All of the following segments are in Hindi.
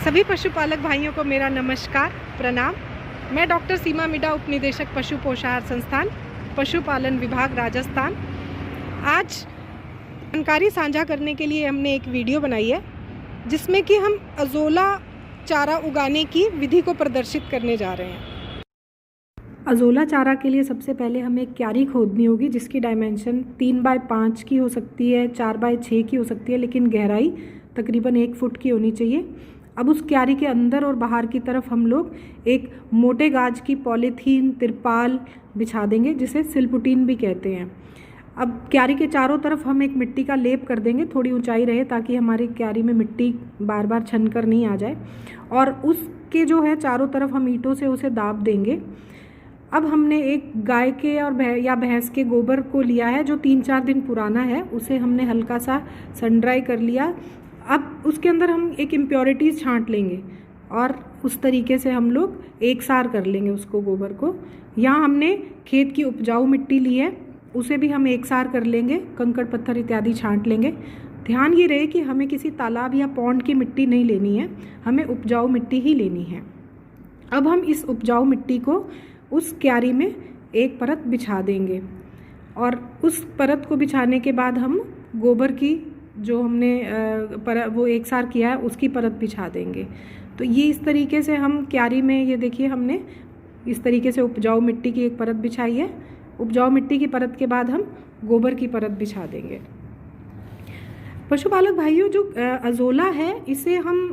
सभी पशुपालक भाइयों को मेरा नमस्कार, प्रणाम। मैं डॉक्टर सीमा मिडा, उपनिदेशक पशु पोषाहार संस्थान, पशुपालन विभाग, राजस्थान। आज जानकारी साझा करने के लिए हमने एक वीडियो बनाई है जिसमें कि हम अज़ोला चारा उगाने की विधि को प्रदर्शित करने जा रहे हैं। अज़ोला चारा के लिए सबसे पहले हमें एक क्यारी खोदनी होगी जिसकी डायमेंशन 3x5 की हो सकती है, 4x6 की हो सकती है, लेकिन गहराई तकरीबन 1 फुट की होनी चाहिए। अब उस क्यारी के अंदर और बाहर की तरफ हम लोग एक मोटे गाज की पॉलीथीन तिरपाल बिछा देंगे जिसे सिलपुटीन भी कहते हैं। अब क्यारी के चारों तरफ हम एक मिट्टी का लेप कर देंगे, थोड़ी ऊंचाई रहे ताकि हमारी क्यारी में मिट्टी बार बार छन कर नहीं आ जाए। और उसके जो है चारों तरफ हम ईंटों से उसे दाब देंगे। अब हमने एक गाय के और या भैंस के गोबर को लिया है जो 3-4 दिन पुराना है, उसे हमने हल्का सा सन ड्राई कर लिया। अब उसके अंदर हम एक इम्प्योरिटीज़ छांट लेंगे और उस तरीके से हम लोग एक सार कर लेंगे उसको, गोबर को। यहाँ हमने खेत की उपजाऊ मिट्टी ली है, उसे भी हम एक सार कर लेंगे, कंकड़ पत्थर इत्यादि छांट लेंगे। ध्यान ये रहे कि हमें किसी तालाब या पौंड की मिट्टी नहीं लेनी है, हमें उपजाऊ मिट्टी ही लेनी है। अब हम इस उपजाऊ मिट्टी को उस क्यारी में एक परत बिछा देंगे और उस परत को बिछाने के बाद हम गोबर की जो हमने वो एक सार किया है उसकी परत बिछा देंगे। तो ये इस तरीके से हम क्यारी में, ये देखिए हमने इस तरीके से उपजाऊ मिट्टी की एक परत बिछाई है। उपजाऊ मिट्टी की परत के बाद हम गोबर की परत बिछा देंगे। पशुपालक भाइयों, जो अज़ोला है इसे हम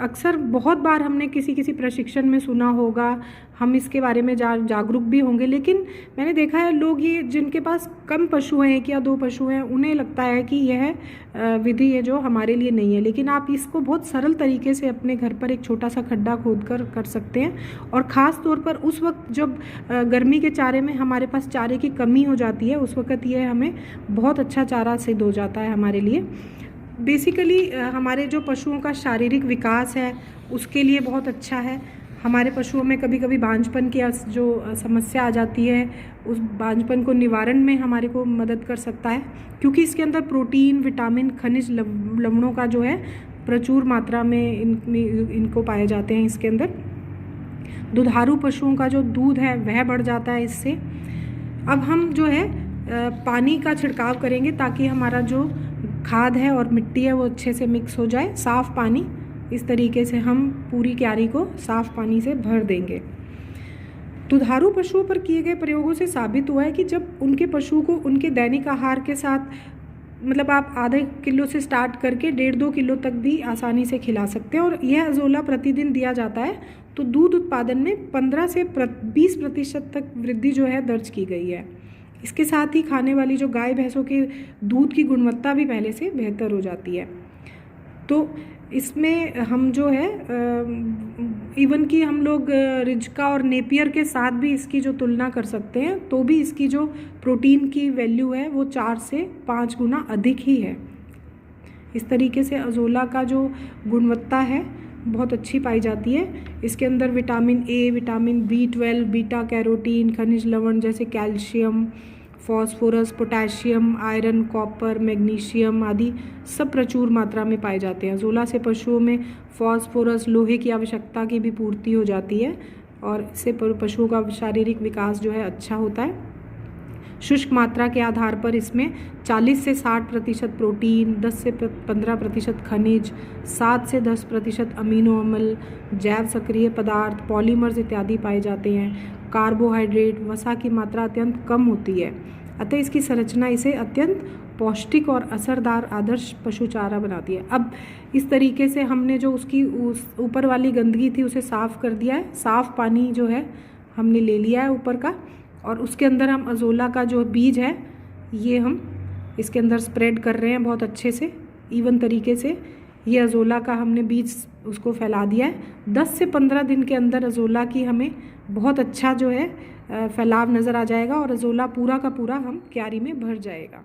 अक्सर बहुत बार हमने किसी प्रशिक्षण में सुना होगा, हम इसके बारे में जागरूक भी होंगे, लेकिन मैंने देखा है लोग ये जिनके पास कम पशु हैं, 1 या 2 पशु हैं, उन्हें लगता है कि यह विधि है जो हमारे लिए नहीं है। लेकिन आप इसको बहुत सरल तरीके से अपने घर पर एक छोटा सा खड्डा खोद कर सकते हैं। और ख़ास तौर पर उस वक्त जब गर्मी के चारे में हमारे पास चारे की कमी हो जाती है, उस वक्त ये हमें बहुत अच्छा चारा सिद्ध हो जाता है हमारे लिए। बेसिकली हमारे जो पशुओं का शारीरिक विकास है उसके लिए बहुत अच्छा है। हमारे पशुओं में कभी कभी बांझपन की जो समस्या आ जाती है, उस बांझपन को निवारण में हमारे को मदद कर सकता है, क्योंकि इसके अंदर प्रोटीन, विटामिन, खनिज, लवणों का जो है प्रचुर मात्रा में इनको पाए जाते हैं इसके अंदर। दुधारू पशुओं का जो दूध है वह बढ़ जाता है इससे। अब हम जो है पानी का छिड़काव करेंगे ताकि हमारा जो खाद है और मिट्टी है वो अच्छे से मिक्स हो जाए। साफ़ पानी, इस तरीके से हम पूरी क्यारी को साफ़ पानी से भर देंगे। दुधारू पशुओं पर किए गए प्रयोगों से साबित हुआ है कि जब उनके पशु को उनके दैनिक आहार के साथ, मतलब आप आधे किलो से स्टार्ट करके 1.5-2 किलो तक भी आसानी से खिला सकते हैं, और यह अज़ोला प्रतिदिन दिया जाता है तो दूध उत्पादन में 15 से 20% तक वृद्धि जो है दर्ज की गई है। इसके साथ ही खाने वाली जो गाय भैंसों के दूध की गुणवत्ता भी पहले से बेहतर हो जाती है। तो इसमें हम जो है इवन कि हम लोग रिजका और नेपियर के साथ भी इसकी जो तुलना कर सकते हैं, तो भी इसकी जो प्रोटीन की वैल्यू है वो 4 से 5 गुना अधिक ही है। इस तरीके से अज़ोला का जो गुणवत्ता है बहुत अच्छी पाई जाती है। इसके अंदर vitamin A, vitamin B12, beta carotene, खनिज लवण जैसे calcium, phosphorus, potassium, iron, copper, magnesium आदि सब प्रचुर मात्रा में पाए जाते हैं। अज़ोला से पशुओं में फॉस्फोरस, लोहे की आवश्यकता की भी पूर्ति हो जाती है और इससे पशुओं का शारीरिक विकास जो है अच्छा होता है। शुष्क मात्रा के आधार पर इसमें 40 से 60% प्रोटीन, 10 से 15% खनिज, 7 से 10% अमीनो अम्ल, जैव सक्रिय पदार्थ, पॉलीमर्स इत्यादि पाए जाते हैं। कार्बोहाइड्रेट, वसा की मात्रा अत्यंत कम होती है, अतः इसकी संरचना इसे अत्यंत पौष्टिक और असरदार आदर्श पशु चारा बनाती है। अब इस तरीके से हमने जो उसकी ऊपर वाली गंदगी थी उसे साफ़ कर दिया है। साफ़ पानी जो है हमने ले लिया है ऊपर का, और उसके अंदर हम अज़ोला का जो बीज है ये हम इसके अंदर स्प्रेड कर रहे हैं बहुत अच्छे से, इवन तरीके से। ये अज़ोला का हमने बीज उसको फैला दिया है। 10 से 15 दिन के अंदर अज़ोला की हमें बहुत अच्छा जो है फैलाव नज़र आ जाएगा और अज़ोला पूरा का पूरा हम क्यारी में भर जाएगा।